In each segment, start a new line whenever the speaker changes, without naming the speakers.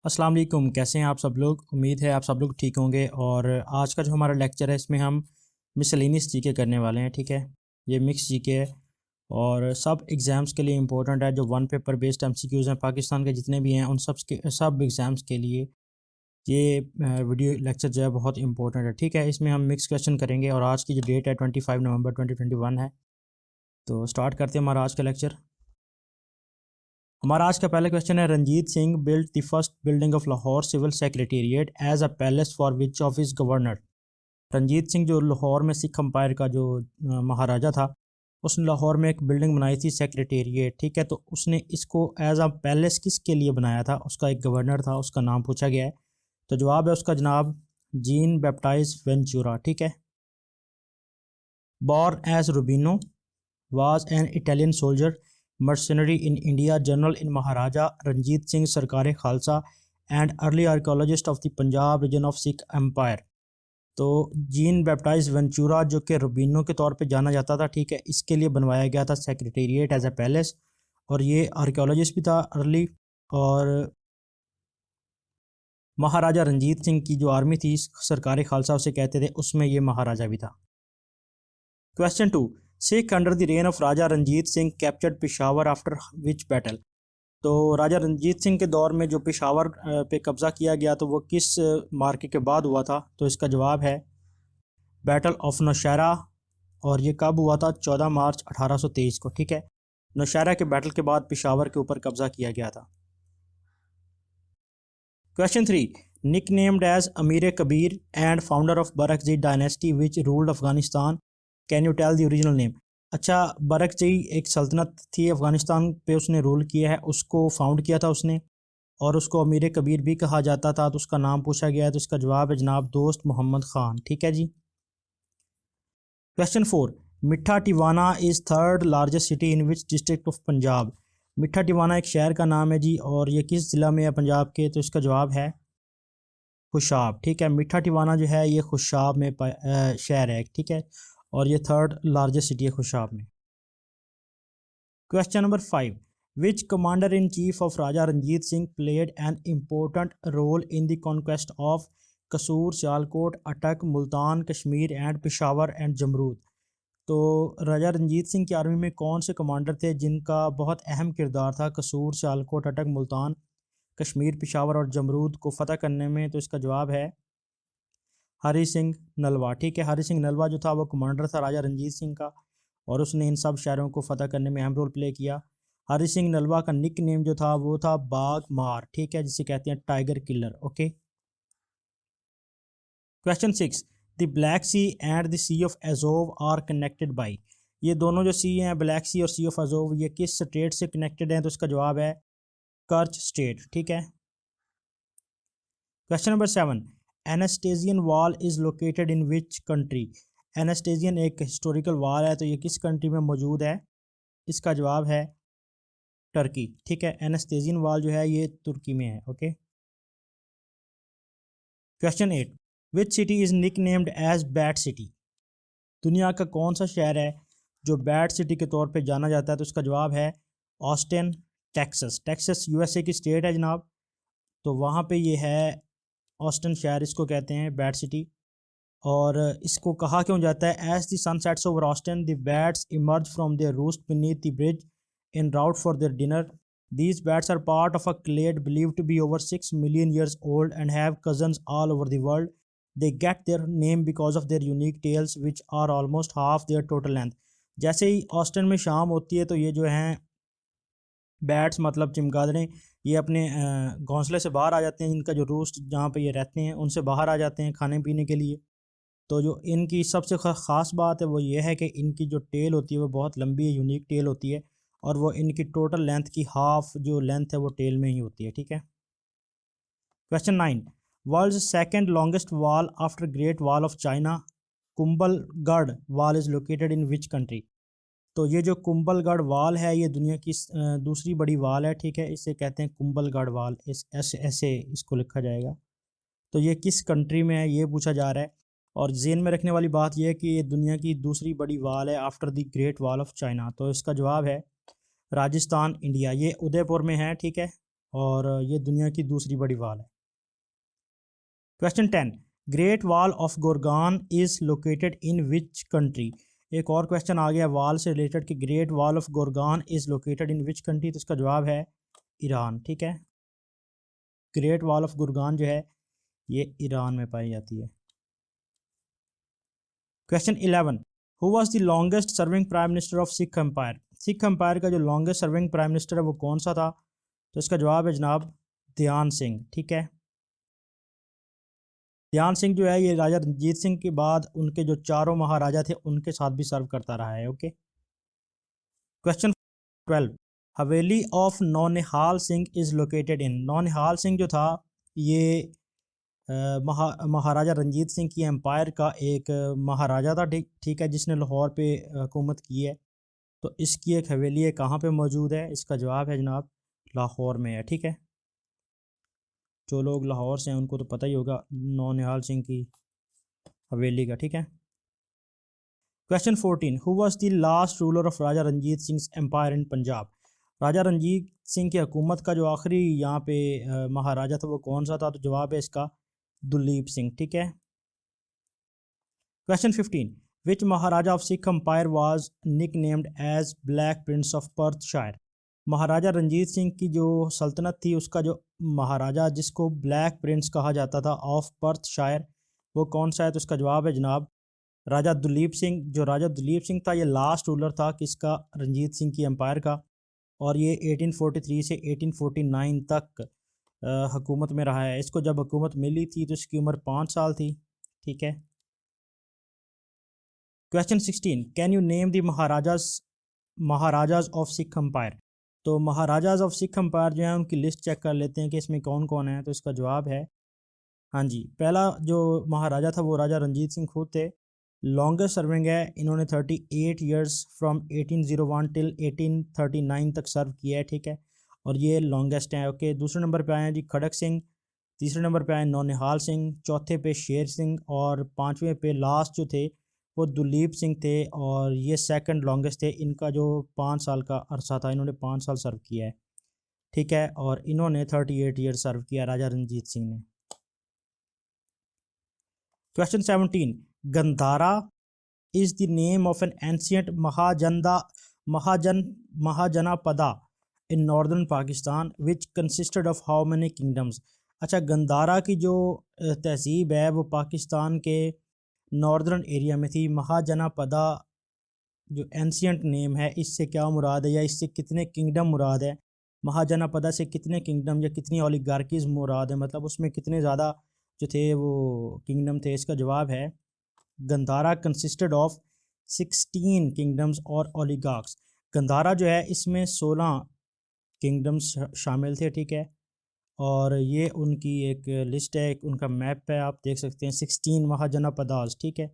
अस्सलाम वालेकुम। कैसे हैं आप सब लोग? उम्मीद है आप सब लोग ठीक होंगे। और आज का जो हमारा लेक्चर है इसमें हम मिसलेनियस जीके करने वाले हैं। ठीक है, ये मिक्स जीके है और सब एग्ज़ाम्स के लिए इम्पोर्टेंट है। जो वन पेपर बेस्ड एमसीक्यूज़ हैं पाकिस्तान के जितने भी हैं उन सब एग्ज़ाम्स के लिए ये वीडियो लेक्चर जो है बहुत इंपॉर्टेंट है। ठीक है, इसमें हम मिक्स क्वेश्चन करेंगे और आज की जो डेट है 25 नवंबर 2021 है। तो स्टार्ट करते हैं हमारा आज का लेक्चर। हमारा आज का पहला क्वेश्चन है, Ranjit Singh build the first building of Lahore civil secretariat as a palace for which of his governor. Ranjit Singh जो लाहौर में सिख अम्पायर का जो महाराजा था, उसने लाहौर में एक बिल्डिंग बनाई थी सेक्रेटेरिएट। ठीक है, तो उसने इसको एज अ पैलेस किसके लिए बनाया था? उसका एक गवर्नर था, उसका नाम पूछा गया है। तो जवाब है उसका जनाब जीन बैप्टाइज वेंचुरा। ठीक है। Born as Rubino was an Italian soldier, mercenary in India, general in Maharaja Ranjit Singh Sarkar Khalsa and early archaeologist of the Punjab region of Sikh Empire। तो जीन बैप्टाइज वेंचुरा जो कि रूबिनो के तौर पे जाना जाता था, ठीक है, इसके लिए बनवाया गया था सेक्रेटेरिएट एज ए पैलेस। और ये आर्कियोलॉजिस्ट भी था अर्ली। और महाराजा रंजीत सिंह की जो आर्मी थी सरकारी खालसा उसे कहते थे, उसमें ये महाराजा भी था। Question 2, Sikh under the reign of Raja Ranjit Singh captured Peshawar after which battle. तो राजा रंजीत सिंह के दौर में जो पिशावर पे कब्ज़ा किया गया तो वो किस मार्के के बाद हुआ था? तो इसका जवाब है बैटल ऑफ नौशहरा। और ये कब हुआ था? 14 मार्च 1823 को। ठीक है, नौशहरा के बैटल के बाद पिशावर के ऊपर कब्ज़ा किया गया था। Question 3, Nick named as Amir Kabir and founder of Barakzai dynasty which ruled Afghanistan, can you tell the original name. अच्छा, बरकजी एक सल्तनत थी अफ़गानिस्तान पे, उसने रूल किया है, उसको फाउंड किया था उसने, और उसको अमीर कबीर भी कहा जाता था। तो उसका नाम पूछा गया है, तो इसका जवाब है जनाब दोस्त मोहम्मद ख़ान। ठीक है जी। क्वेश्चन 4, मिठा Tiwana is third largest city in which district of Punjab. मिठा टिवाना एक शहर का नाम है जी, और ये किस ज़िला में है पंजाब के? तो इसका जवाब है खुशाब। ठीक है, मिठा टिवाना जो है ये खुशाब में शहर है। ठीक है, और ये थर्ड लार्जेस्ट सिटी है खुशाब में। Question number 5, which commander in chief of Raja Ranjit Singh played an important role in the conquest of Kasur, Sialkot, Attock, Multan, Kashmir and Peshawar and Jamrud. तो राजा रंजीत सिंह की आर्मी में कौन से कमांडर थे जिनका बहुत अहम किरदार था कसूर, सियालकोट, अटक, मुल्तान, कश्मीर, पेशावर और जमरूद को फ़तह करने में? तो इसका जवाब है हरी सिंह नलवा। ठीक है, हरी सिंह नलवा जो था वो कमांडर था राजा रंजीत सिंह का, और उसने इन सब शहरों को फ़तह करने में अहम रोल प्ले किया। हरी सिंह नलवा का निक नेम जो था वो था बाग मार। ठीक है, जिसे कहते हैं tiger killer. Okay. Question 6, the Black Sea and the Sea of Azov are connected by. ये दोनों जो सी हैं, ब्लैक सी और सी ऑफ एजोव, ये किस स्टेट से कनेक्टेड हैं? तो इसका जवाब है कर्च स्टेट। ठीक है। Question number 7, Anastasian wall is located in which country. Anastasian एक हिस्टोरिकल वॉल है, तो ये किस कंट्री में मौजूद है? इसका जवाब है टर्की। ठीक है, एनास्टेजियन वॉल जो है ये तुर्की में है। Okay. Question 8, which city is Nick named as Bat City. दुनिया का कौन सा शहर है जो बैट सिटी के तौर पे जाना जाता है? तो इसका जवाब है ऑस्टिन, टेक्सास। टेक्सास यूएसए की स्टेट है जनाब, तो वहाँ पे ये है ऑस्टिन शहर, इसको कहते हैं बैट सिटी। और इसको कहा क्यों जाता है? As the sun sets over Austin the bats emerge from their roost beneath the bridge in route for their dinner. These bats are part of a clade believed to be over 6 million years old and have cousins all over the world. They get their name because of their unique tails which are almost half their total length। जैसे ही Austin में शाम होती है तो ये जो हैं bats मतलब चमगादड़ें, ये अपने घोंसले से बाहर आ जाते हैं। इनका जो रूस्ट जहाँ पे ये रहते हैं उनसे बाहर आ जाते हैं खाने पीने के लिए। तो जो इनकी सबसे ख़ास बात है वो ये है कि इनकी जो टेल होती है वो बहुत लंबी है, यूनिक टेल होती है, और वो इनकी टोटल लेंथ की हाफ जो लेंथ है वो टेल में ही होती है। ठीक है। Question 9, world second longest wall after great Wall of China, Kumbhalgarh wall is located in which country. तो ये जो कुंभलगढ़ वाल है ये दुनिया की दूसरी बड़ी वाल है। ठीक है, इसे कहते हैं कुंभलगढ़ वाल, इस ऐसे इसको लिखा जाएगा। तो ये किस कंट्री में है ये पूछा जा रहा है, और जेन में रखने वाली बात यह है कि ये दुनिया की दूसरी बड़ी वाल है after the great wall of China. तो इसका जवाब है राजस्थान, इंडिया। ये उदयपुर में है। ठीक है, और ये दुनिया की दूसरी बड़ी वाल है। Question 10, Great Wall of Gorgan is located in which country. एक और क्वेश्चन आ गया वाल से रिलेटेड कि Great Wall of Gorgan is located in which country, तो इसका जवाब है ईरान। ठीक है, ग्रेट वॉल ऑफ गोरगान जो है ये ईरान में पाई जाती है। Question 11, who was the longest serving prime minister of Sikh Empire. Sikh Empire का जो लॉन्गेस्ट सर्विंग प्राइम मिनिस्टर है वो कौन सा था, तो इसका जवाब है जनाब ध्यान सिंह। ठीक है, ध्यान सिंह जो है ये राजा रंजीत सिंह के बाद उनके जो चारों महाराजा थे उनके साथ भी सर्व करता रहा है। Okay, question 12, haveli of Naunihal Singh is located in. Naunihal Singh जो था ये महाराजा रंजीत सिंह की एम्पायर का एक महाराजा था। ठीक ठीक है, जिसने लाहौर पे हुकूमत की है। तो इसकी एक हवेली है, कहाँ पे मौजूद है, इसका जवाब है जनाब लाहौर में है। ठीक है, जो लोग लाहौर से हैं उनको तो पता ही होगा नौनिहाल सिंह की हवेली का। ठीक है, question 14, who was the last ruler of Raja Ranjit Singh empire in Punjab. Raja Ranjit Singh की हुकूमत का जो आखिरी यहाँ पे महाराजा था वो कौन सा था, तो जवाब है इसका दुलीप सिंह। ठीक है, question 15, which Maharaja of Sikh empire was nick named as Black Prince of Perthshire. Maharaja Ranjit Singh की जो सल्तनत थी उसका जो महाराजा जिसको ब्लैक प्रिंस कहा जाता था ऑफ पर्थशायर वो कौन सा है, तो इसका जवाब है जनाब राजा दुलीप सिंह। जो राजा दुलीप सिंह था ये लास्ट रूलर था किसका, रंजीत सिंह की एम्पायर का, और ये 1843 से 1849 तक हुकूमत में रहा है। इसको जब हुकूमत मिली थी तो इसकी उम्र 5 साल थी। ठीक है, question 16, can you name the Maharajas of Sikh empire. तो महाराजाज ऑफ सिख एम्पायर जो है उनकी लिस्ट चेक कर लेते हैं कि इसमें कौन कौन है, तो इसका जवाब है हाँ जी, पहला जो महाराजा था वो राजा रंजीत सिंह खुद थे। लॉन्गेस्ट सर्विंग है, इन्होंने 38 ईयर्स फ्रॉम 1801 टिल 1839 तक सर्व किया है। ठीक है, और ये लॉन्गेस्ट हैं। ओके, दूसरे नंबर पे आए हैं जी खड़क सिंह, तीसरे नंबर पे आए नौनिहाल सिंह, चौथे पे शेर सिंह, और पाँचवें पे लास्ट जो थे वो दुलीप सिंह थे, और ये सेकंड लॉन्गेस्ट थे। इनका जो 5 साल का अरसा था, इन्होंने 5 साल सर्व किया है। ठीक है, और इन्होंने 38 ईयर सर्व किया राजा रंजीत सिंह ने। Question 17, Gandhara is the name of an ancient Mahajanapada in northern Pakistan which consisted of how many kingdoms। अच्छा, गंधारा की जो तहजीब है वो पाकिस्तान के नॉर्दर्न एरिया में थी। महाजनापदा जो एंशियंट नेम है इससे क्या मुराद है, या इससे कितने किंगडम मुराद है, महाजनापदा से कितने किंगडम या कितनी ओलिगार्कीज मुराद है, मतलब उसमें कितने ज़्यादा जो थे वो किंगडम थे, इसका जवाब है गंधारा कंसिस्टेड ऑफ 16 किंगडम्स और ओलिगार्क्स। गंधारा जो है इसमें 16 किंगडम्स शामिल थे। ठीक है, और ये उनकी एक लिस्ट है, एक उनका मैप है, आप देख सकते हैं 16 महाजनापदास। ठीक है,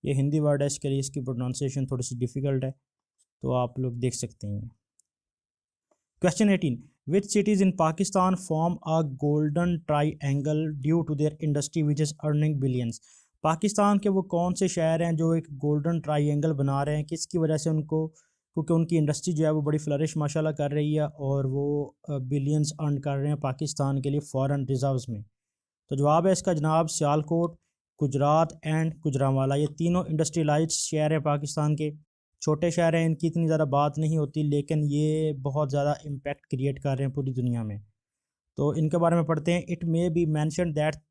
ये हिंदी वर्ड है, इसके लिए इसकी प्रोनाउंसिएशन थोड़ी सी डिफ़िकल्ट है, तो आप लोग देख सकते हैं। Question 18, which cities in Pakistan form a golden triangle due to their industry which is earning billions. Pakistan के वो कौन से शहर हैं जो एक गोल्डन ट्रायंगल बना रहे हैं, किसकी वजह से उनको, क्योंकि उनकी इंडस्ट्री जो है वो बड़ी फ्लरिश माशाल्लाह कर रही है और वो बिलियंस अर्न कर रहे हैं पाकिस्तान के लिए फॉरेन रिजर्व्स में। तो जवाब है इसका जनाब सियालकोट, गुजरात एंड गुजरांवाला। ये तीनों इंडस्ट्रियलाइज्ड शहर हैं पाकिस्तान के, छोटे शहर हैं, इनकी इतनी ज़्यादा बात नहीं होती, लेकिन ये बहुत ज़्यादा इम्पैक्ट क्रिएट कर रहे हैं पूरी दुनिया में। तो इनके बारे में पढ़ते हैं। It may be mention that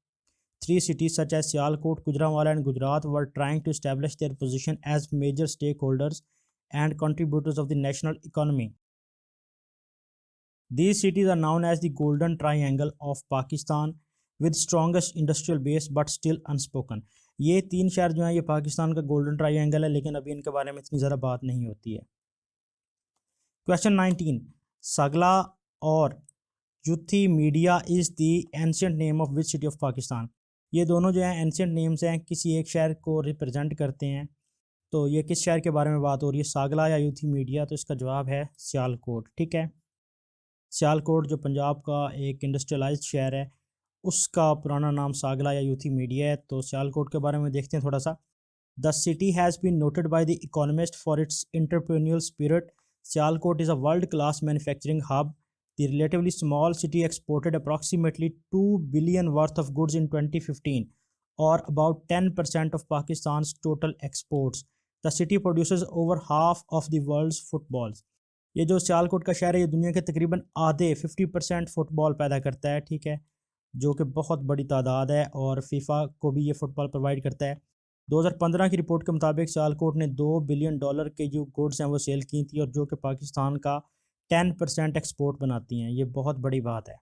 3 cities such as Sialkot, Gujranwala and Gujarat were trying to establish their position as major stakeholders and contributors of the national economy. These cities are known as the Golden Triangle of Pakistan with strongest industrial base but still unspoken. ये 3 शहर जो हैं ये पाकिस्तान का golden triangle है, लेकिन अभी इनके बारे में इतनी ज़्यादा बात नहीं होती है। क्वेश्चन 19, सगला और Euthydemia is the ancient name of which city of Pakistan. ये दोनों जो हैं एंशियंट नेम्स हैं, किसी एक शहर को रिप्रेजेंट करते हैं। तो ये किस शहर के बारे में बात हो रही है, सागला या यूथी मीडिया, तो इसका जवाब है सियालकोट। ठीक है, सियालकोट जो पंजाब का एक इंडस्ट्रियलाइज्ड शहर है उसका पुराना नाम सागला या यूथी मीडिया है। तो सियालकोट के बारे में देखते हैं थोड़ा सा। The city has been noted by the Economist for its entrepreneurial spirit. Sialkot is a world class manufacturing hub The relatively small city exported approximately 2 billion worth of goods in 2015, or about 10% of Pakistan's total exports. The city produces over half of the world's footballs. ये जो सियालकोट का शहर है ये दुनिया के तकरीबन आधे 50% फुटबॉल पैदा करता है, ठीक है, जो कि बहुत बड़ी तादाद है, और फीफा को भी ये फुटबॉल प्रोवाइड करता है। 2015 की रिपोर्ट के मुताबिक सियालकोट ने $2 बिलियन के जो गुड्स हैं वो सेल की थी, और जो कि पाकिस्तान का 10% एक्सपोर्ट बनाती हैं। ये बहुत बड़ी बात है।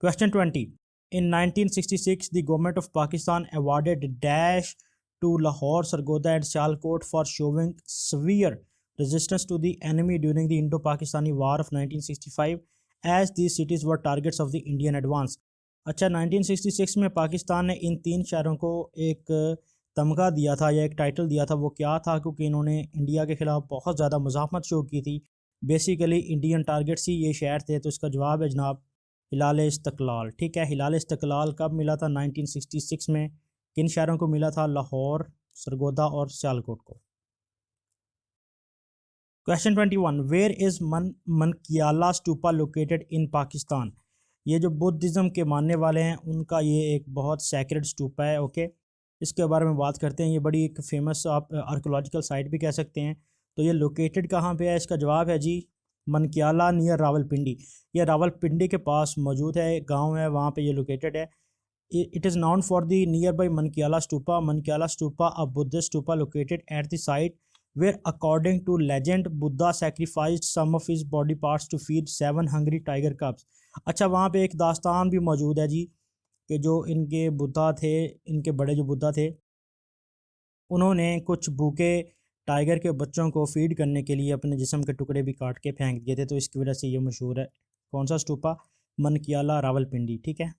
Question 20. In 1966, the government of Pakistan awarded Dash to Lahore, Sargodha and Sialkot for showing severe resistance to the enemy during the Indo-Pakistani War of 1965, as these cities were targets of the Indian advance. अच्छा, 1966 में पाकिस्तान ने इन 3 शहरों को एक तमगा दिया था या एक टाइटल दिया था। वो क्या था? क्योंकि इन्होंने इंडिया के ख़िलाफ़ बहुत ज़्यादा मुज़ाहमत शो की थी। बेसिकली इंडियन टारगेट्स ही ये शहर थे। तो इसका जवाब है जनाब हिलाल इस्तकलाल। ठीक है, हिलाल इस्तकलाल कब मिला था? 1966 में। किन शहरों को मिला था? लाहौर, सरगोदा और सियालकोट को। Question 21. Where is Mankiala stupa located in Pakistan? ये जो बुद्धिज़्म के मानने वाले हैं उनका ये एक बहुत सैक्रेड स्टूपा है। ओके, इसके बारे में बात करते हैं। ये बड़ी एक फेमस आप आर्कोलॉजिकल साइट भी कह सकते हैं। तो ये लोकेटेड कहाँ पे है? इसका जवाब है जी मनकियाला नियर रावलपिंडी। ये रावलपिंडी के पास मौजूद है, गांव है, वहाँ पे ये लोकेटेड है। It is known for the nearby Mankiala stupa. Mankiala stupa a Buddhist stupa located at the site where according to legend Buddha sacrificed some of his body parts to feed 7 hungry tiger cubs. अच्छा, वहाँ पे एक दास्तान भी मौजूद है जी कि जो इनके बुद्धा थे, इनके बड़े जो बुद्धा थे, उन्होंने कुछ भूखे टाइगर के बच्चों को फीड करने के लिए अपने जिस्म के टुकड़े भी काट के फेंक दिए थे। तो इसकी वजह से ये मशहूर है। कौन सा स्टूपा? मनकियाला रावलपिंडी। ठीक है।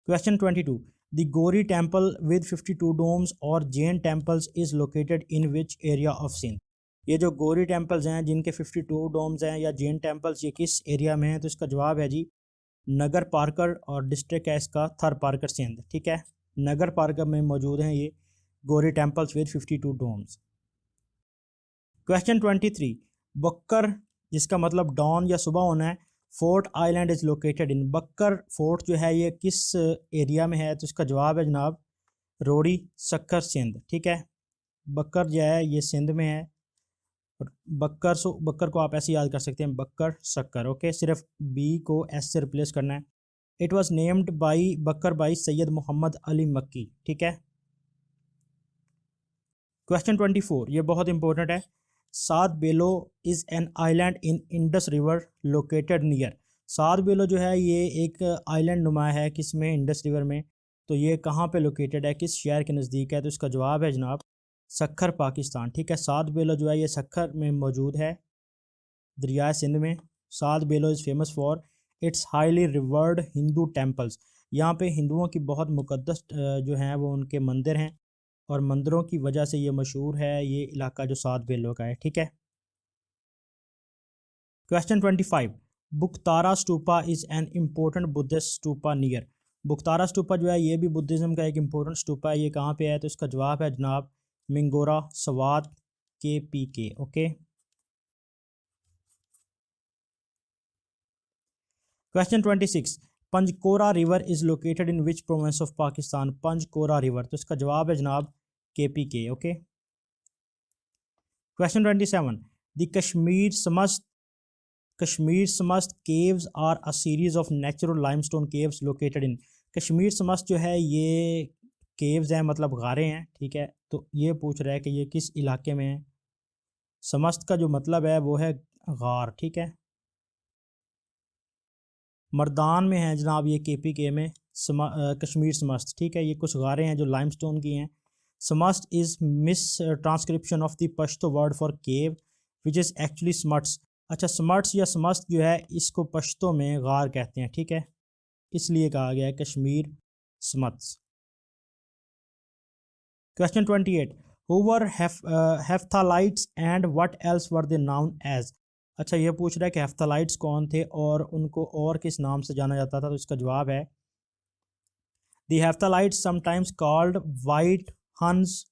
Question 22. The Gori temple with 52 domes और Jain temples is located in which area of Sindh? ये जो गोरी टेम्पल्स हैं जिनके 52 डोम्स हैं या जैन टेम्पल्स, ये किस एरिया में हैं? तो इसका जवाब है जी नगर पार्कर, और डिस्ट्रिक्ट है इसका थर पार्कर सिंध। ठीक है, नगर पार्कर में मौजूद हैं ये Gori temples with 52 domes. Question 23. Bukkur, जिसका मतलब डॉन या सुबह होना है, fort island is located in. Bukkur fort जो है ये किस एरिया में है? तो इसका जवाब है जनाब रोड़ी सक्कर सिंध। ठीक है, बक्कर जो है ये सिंध में है। बक्कर को आप ऐसे याद कर सकते हैं, बक्कर सक्कर। ओके, सिर्फ बी को एस से रिप्लेस करना है। It was named by Bukkur by Syed Mohammad Ali Makki. ठीक है। क्वेश्चन 24, ये बहुत इंपॉर्टेंट है। Sadh Belo is an island in Indus river located near. Sadh Belo जो है ये एक आइलैंड नुमा है, किसमें? इंडस रिवर में। तो ये कहाँ पे लोकेटेड है, किस शहर के नज़दीक है? तो इसका जवाब है जनाब सक्खर, पाकिस्तान। ठीक है, सात बेलो जो है ये सक्खर में मौजूद है, दरिया सिंध में। Sadh Belo is famous for its highly revered Hindu temples. यहाँ पे हिंदुओं की बहुत मुकद्दस जो हैं वो उनके मंदिर हैं, और मंदिरों की वजह से ये मशहूर है ये इलाका जो सात बेलों का है। ठीक है। Question 25. Butkara stupa is an important Buddhist stupa near. Butkara stupa जो है ये भी बुद्धिज़्म का एक इम्पोर्टेंट स्टूपा है। ये कहाँ पे है? तो इसका जवाब है जनाब Mingora Swat KPK। Okay. Question 26. Panjkora river is located in which province of Pakistan? Panjkora river, तो इसका जवाब है जनाब KPK। Okay. Question 27. The Kashmir Smast caves are a series of natural limestone caves located in. Kashmir Smast जो है ये केव्स हैं, मतलब गारें हैं। ठीक है, तो ये पूछ रहा है कि ये किस इलाके में है। समस्त का जो मतलब है वो है गार। ठीक है, मर्दान में है जनाब ये KPK में कश्मीर समस्त। ठीक है, ये कुछ गारें हैं जो लाइमस्टोन की हैं। समस्त is miss transcription of the Pashto word for cave which is actually smuts. अच्छा, स्मट्स या समस्त जो है इसको पश्तो में गार कहते हैं। ठीक है, इसलिए कहा गया है Kashmir Smast. Question 28. Who were Hephthalites and what else were they known as. अच्छा, ये पूछ रहा है कि हेफ्थालाइट्स कौन थे और उनको और किस नाम से जाना जाता था? तो इसका जवाब है the Hephthalites sometimes called white Huns.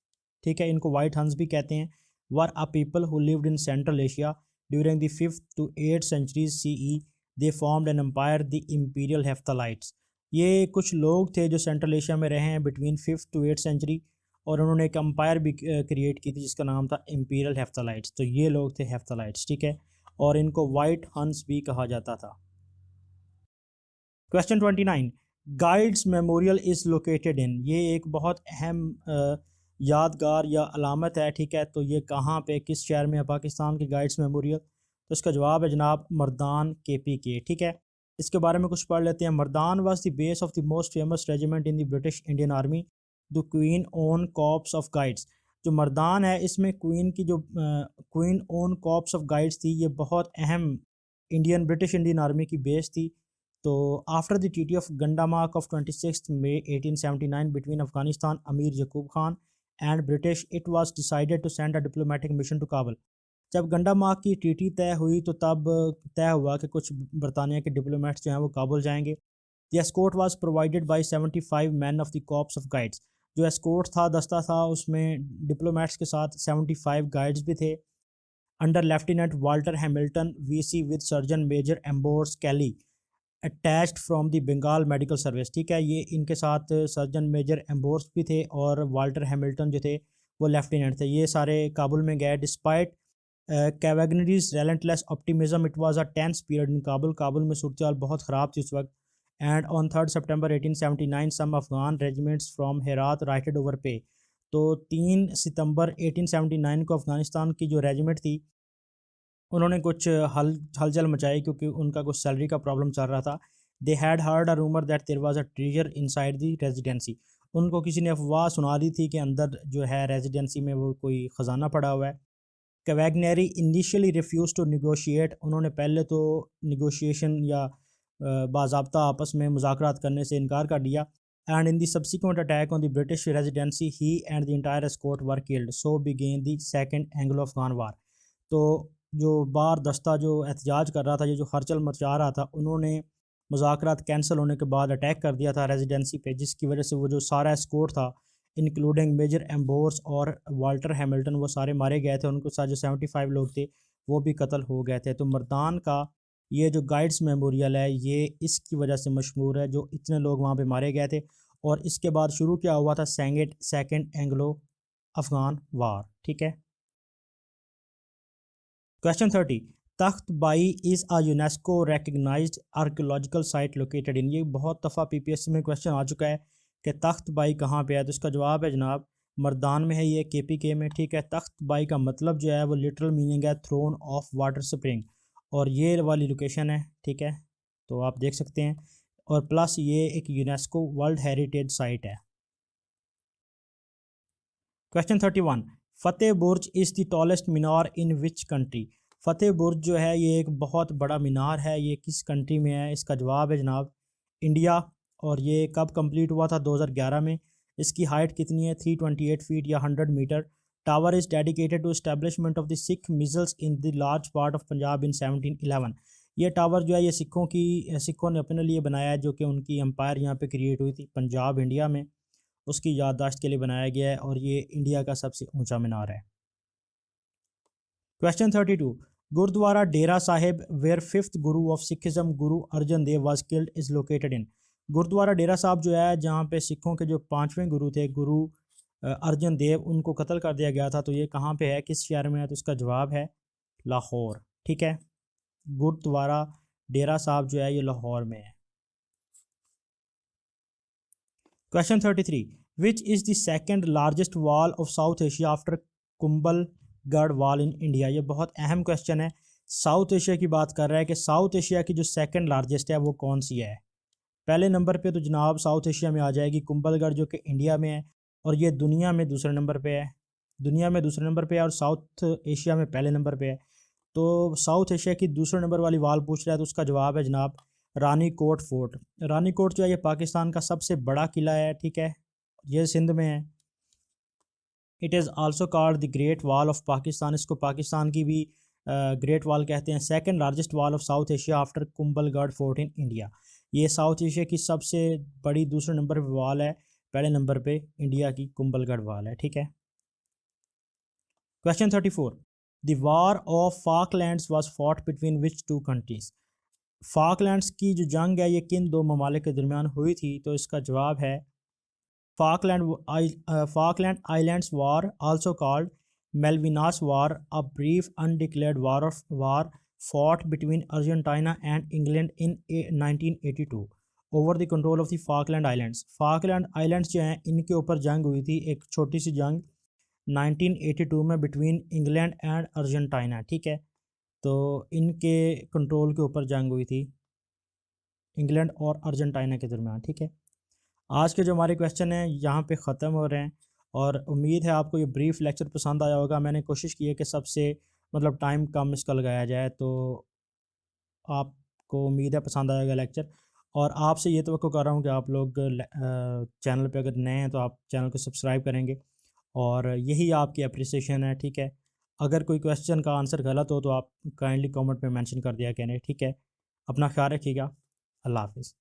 ठीक है, इनको वाइट हंस भी कहते हैं। Were a people who lived in Central Asia During the 5th to 8th centuries CE, they formed an empire, the Imperial Hephthalites. ये कुछ लोग थे जो सेंट्रल एशिया में रहे हैं between 5th to 8th century, और उन्होंने एक अम्पायर भी क्रिएट की थी जिसका नाम था इम्पीरियल हेफ्थलाइट्स। तो ये लोग थे हेफ्थलाइट्स, ठीक है, और इनको वाइट हंस भी कहा जाता था। Question 29, guides memorial is located in, ये एक बहुत अहम यादगार या अलामत है, ठीक है, तो ये कहाँ पे किस शहर में है पाकिस्तान के गाइड्स मेमोरियल? तो इसका जवाब है जनाब मर्दान KPK, ठीक है। इसके बारे में कुछ पढ़ लेते हैं। Mardan was the base of the most famous regiment in the British Indian army, the Queen Own Corps of Guides. जो मर्दान है इसमें क्वीन की जो Queen Own Corps of Guides थी, ये बहुत अहम ब्रिटिश इंडियन आर्मी की बेस थी। तो after the treaty of Gandamak of 26 May 1879 between Afghanistan Amir Yakub Khan and British, it was decided to send a diplomatic mission to Kabul. जब गंडामार्क की ट्रीटी तय हुई तो तब तय हुआ कि कुछ बरतानिया के डिप्लोमेट्स जो हैं वो काबुल जाएंगे। The escort was provided by 75 man of the corps of Guides. जो एस्कॉर्ट था, दस्ता था, उसमें डिप्लोमेट्स के साथ 75 गाइड्स भी थे, under lieutenant Walter Hamilton VC with surgeon major Ambrose Kelly attached from the Bengal medical service, ठीक है। ये इनके साथ सर्जन मेजर एम्बोर्स भी थे और वाल्टर हैमिल्टन जो थे वो लेफ्टिनेंट थे। ये सारे काबुल में गए। Despite Cavagnari's relentless optimism, it was a tense period in Kabul. Kabul में सूरत हाल बहुत ख़राब थी उस वक्त। And on 3 September 1879 some Afghan regiments from Herat rioted over pay. तो 3 सितंबर 1879 को अफ़गानिस्तान की जो रेजिमेंट थी उन्होंने कुछ हलचल मचाई क्योंकि उनका कुछ सैलरी का प्रॉब्लम चल रहा था। They had heard a rumour that there was a treasure inside the residency. उनको किसी ने अफवाह सुना दी थी कि अंदर जो है रेजिडेंसी में वो कोई ख़जाना पड़ा हुआ है। कैवेगनरी इनिशियली रिफ्यूज़ टू निगोशिएट, उन्होंने पहले तो निगोशिएशन या बाज़ाब्ता आपस में मुज़ाकरात करने से इनकार कर दिया। And in the subsequent attack on the British residency he and the entire escort were killed, so began the second Anglo Afghan war. तो जो बार दस्ता जो एहतजाज कर रहा था, ये जो हलचल मचा रहा था, उन्होंने मुज़ाकरात कैंसिल होने के बाद अटैक कर दिया था रेजिडेंसी पे, जिसकी वजह से वो जो सारा एस्कॉर्ट था इंक्लूडिंग मेजर एम्बोर्स और वाल्टर हैमिल्टन वो सारे मारे गए थे। उनको साथ जो 75 लोग थे वो भी कत्ल हो गए थे। तो मर्दान का ये जो गाइड्स मेमोरियल है ये इसकी वजह से मशहूर है, जो इतने लोग वहाँ पे मारे गए थे। और इसके बाद शुरू क्या हुआ था, सेकेंड एंग्लो अफगान वार, ठीक है। Question 30, Takht Bahi is a UNESCO recognised archaeological site located in. ये बहुत दफ़ा PPSC में क्वेश्चन आ चुका है कि तख्त बाई कहाँ पे है। तो इसका जवाब है जनाब मर्दान में है, ये KPK में, ठीक है। तख्त बाई का मतलब जो है वो लिटरल मीनिंग है थ्रोन ऑफ वाटर स्प्रिंग, और ये वाली लोकेशन है, ठीक है, तो आप देख सकते हैं। और प्लस ये एक यूनेस्को वर्ल्ड हेरिटेज साइट है। Question 31, Fateh Burj is the tallest minar in which country. Fateh Burj जो है ये एक बहुत बड़ा मीनार है, ये किस कंट्री में है? इसका जवाब है जनाब इंडिया। और ये कब कंप्लीट हुआ था? 2011 में। इसकी हाइट कितनी है? 328 फीट या 100 metre. Tower is dedicated to establishment of the Sikh misls in the large part of Punjab in 1711। ये टावर जो है ये सिखों ने अपने लिए बनाया है, जो कि उनकी एम्पायर यहाँ पे क्रिएट हुई थी पंजाब इंडिया में, उसकी याददाश्त के लिए बनाया गया है। और ये इंडिया का सबसे ऊंचा मीनार है। Question 32, Gurdwara Dera Sahib where fifth Guru of Sikhism Guru Arjan Dev was killed is located in. Gurdwara Dera Sahib जो है जहाँ पे सिखों के जो 5वें गुरु थे गुरु अर्जन देव, उनको कत्ल कर दिया गया था। तो ये कहाँ पे है, किस शहर में है? तो इसका जवाब है लाहौर, ठीक है। गुरुद्वारा डेरा साहब जो है ये लाहौर में है। Question 33, which is the second largest wall of south Asia after Kumbhalgarh wall in India. ये बहुत अहम क्वेश्चन है। साउथ एशिया की बात कर रहा है कि साउथ एशिया की जो सेकेंड लार्जेस्ट है वो कौन सी है। पहले नंबर पे तो जनाब साउथ एशिया में आ जाएगी कुंभलगढ़, जो कि इंडिया में है, और ये दुनिया में दूसरे नंबर पे है। दुनिया में दूसरे नंबर पे है और साउथ एशिया में पहले नंबर पे है। तो साउथ एशिया की दूसरे नंबर वाली वाल पूछ रहा है, तो उसका जवाब है जनाब रानी कोट फोर्ट। रानी कोट जो है ये पाकिस्तान का सबसे बड़ा किला है, ठीक है, ये सिंध में है। It is also called the great Wall of Pakistan, इसको पाकिस्तान की भी ग्रेट वॉल कहते हैं। Second largest wall of south Asia after Kumbhalgarh fort in India. ये साउथ एशिया की सबसे बड़ी दूसरे नंबर पे वॉल है, पहले नंबर पे इंडिया की कुंभलगढ़ वॉल है, ठीक है। Question 34, the war of Falklands was fought between which two countries. Falklands की जो जंग है ये किन दो ममालिक के दरमियान हुई थी? तो इसका जवाब है Falkland Islands War, also called Malvinas War, a brief undeclared war fought between Argentina and England in 1982 over the control of the Falkland Islands. Falkland Islands जो हैं इनके ऊपर जंग हुई थी, एक छोटी सी जंग 1982 में बिटवीन इंग्लैंड एंड अर्जेंटीना, ठीक है। तो इनके कंट्रोल के ऊपर जंग हुई थी इंग्लैंड और अर्जेंटीना के दरमियान, ठीक है। आज के जो हमारे क्वेश्चन हैं यहाँ पे ख़त्म हो रहे हैं और उम्मीद है आपको ये ब्रीफ लेक्चर पसंद आया होगा। मैंने कोशिश की है कि सबसे मतलब टाइम कम इसका लगाया जाए, तो आपको उम्मीद है पसंद आएगा लेक्चर। और आपसे ये तवक्को कर रहा हूँ कि आप लोग चैनल पे अगर नए हैं तो आप चैनल को सब्सक्राइब करेंगे और यही आपकी अप्रिसिएशन है, ठीक है। अगर कोई क्वेश्चन का आंसर गलत हो तो आप काइंडली कमेंट में मेंशन कर दिया करें, ठीक है। अपना ख्याल रखिएगा। अल्लाह हाफिज़।